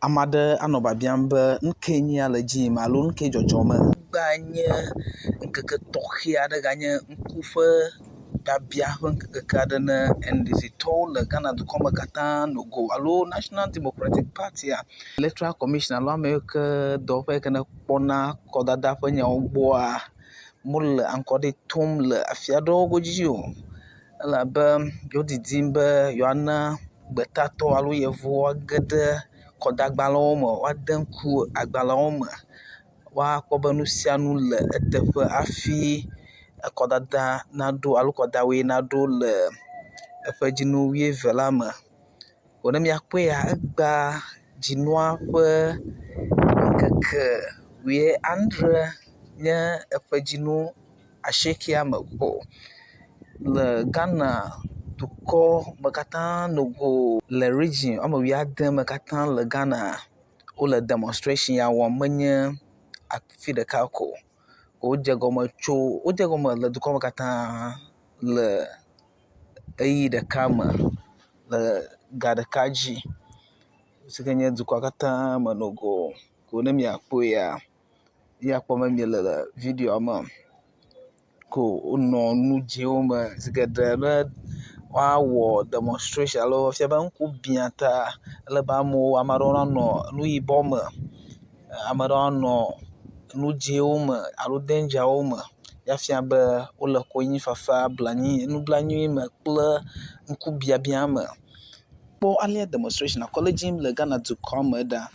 Amade anɔ biabiam be nuke nya le edzi yim alo nuke dzɔdzɔm. Ganye ŋkeke tɔxɛ aɖe ganye ŋku ƒe biabia ƒe ŋkeke aɖe ne NDC-tɔwo le Ghana dukɔ me katã nogo alo National Democratic Party Electoral Commission alo ame yiwo ke dɔwɔƒe yi ke ne kpɔna kɔdada ƒe nyawo gbɔa mole aŋkɔɖi tom le afi aɖewo godzi o elabe yewo didim be yewoana gbetatɔ alo yevuwo age ɖe kɔdagbalẽwo me, woade ŋku agbalẽwo me, woakpɔ be nu sia nu le eteƒe hafi kɔdada naɖo alo kɔdawoe naɖo le eƒe dzinu 12 la me. Ko ne miakpɔe egba dzinua ƒe ŋkeke 19 nye eƒe dzinu 90 me ko le Ghana dukɔ me katã nogo le region ame 16 me katã le Ghana wole demonstration ya wɔm menye afi ɖeka ko. Wodze gɔme le dukɔ me katã le eyi ɖeka me le ga ɖeka dzi si ke nye dukɔa katã me nogo. Ko ne miakpɔea miakpɔ be miele le videoa me ko wonɔ nu dzĩwo me si ke ɖe be woawɔ demonstration alo fia be ŋku biã ta ele be ame aɖewo nanɔ nu yibɔ me, ame aɖewo anɔ nu dzĩwo me alo dangerwo me efia be wole konyifafa nublanui me kple ŋkubiabiã me. Kpɔ alea demonstration akɔ le dzim le Ghana dukɔ me ɖa.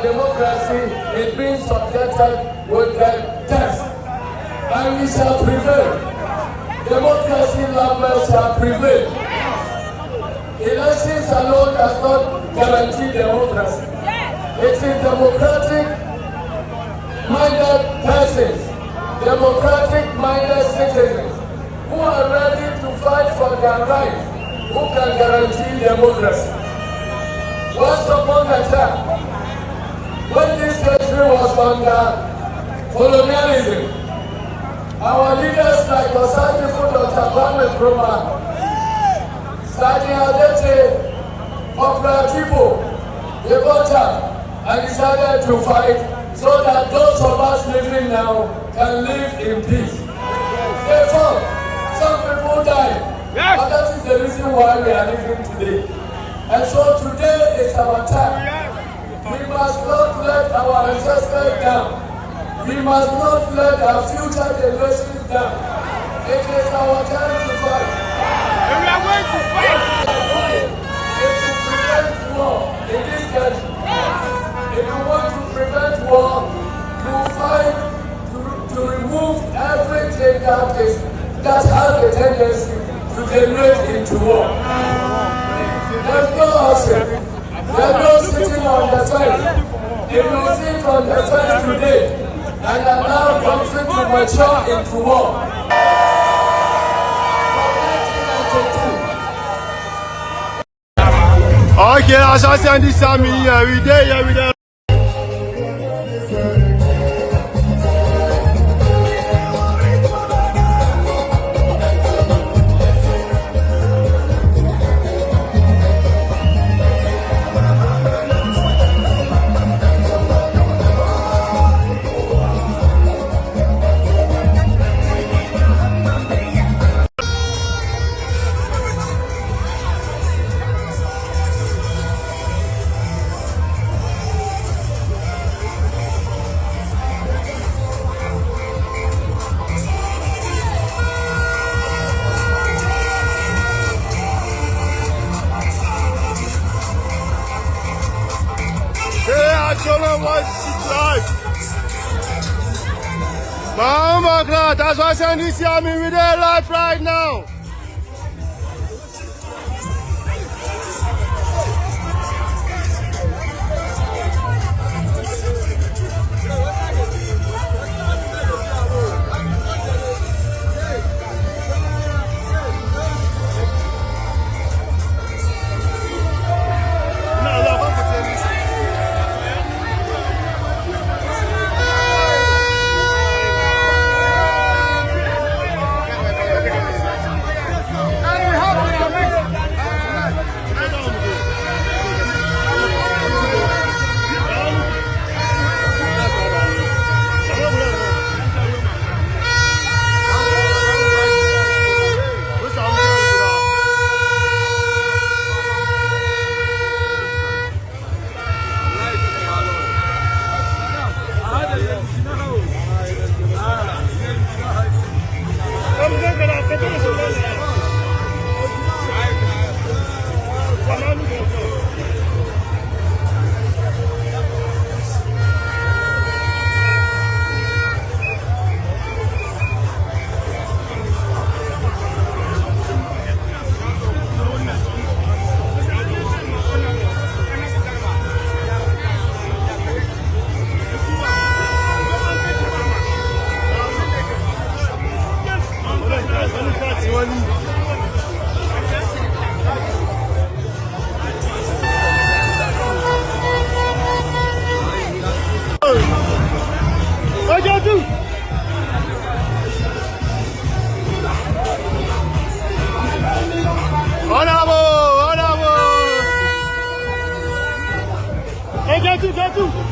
Democracy is being subjected with the test, and we shall prevail. Democracy lovers shall prevail. Elections alone does not guarantee democracy. It is democratic-minded persons, democratic-minded citizens who are ready to fight for their rights who can guarantee democracy. Once upon a time, when this country was under colonialism, our leaders like Osagyefo Dr. Kwame Nkrumah, Sani Adete, Oprah-Tibo, they got up and decided to fight so that those of us living now can live in peace. Therefore, some people died, but that is the reason why we are living today. And so today is our time. We must not let our ancestors down. We must not let our future generations down. It is our time to fight. And we are going to fight. If we prevent war in this country, if we want to prevent war, we will fight to remove everything that has a tendency to generate into war. There's no option. There's no sitting on the side. If you see from the time today, and are now promising to mature into war. Okay, I shall send this Sammy here. We there. Mama, that's why I send this army with their life right now. Get to.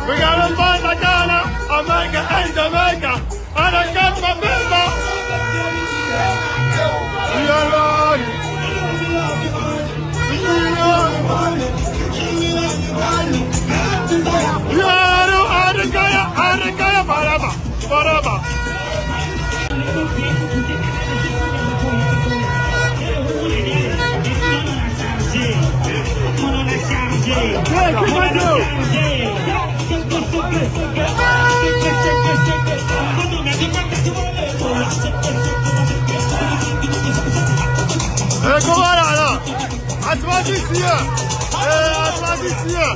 We got them by the Ghana, America and Jamaica, and I got my member. We are ready. We are Adekaya forever. Come on, Anna. Atlantis here. Atlantis here.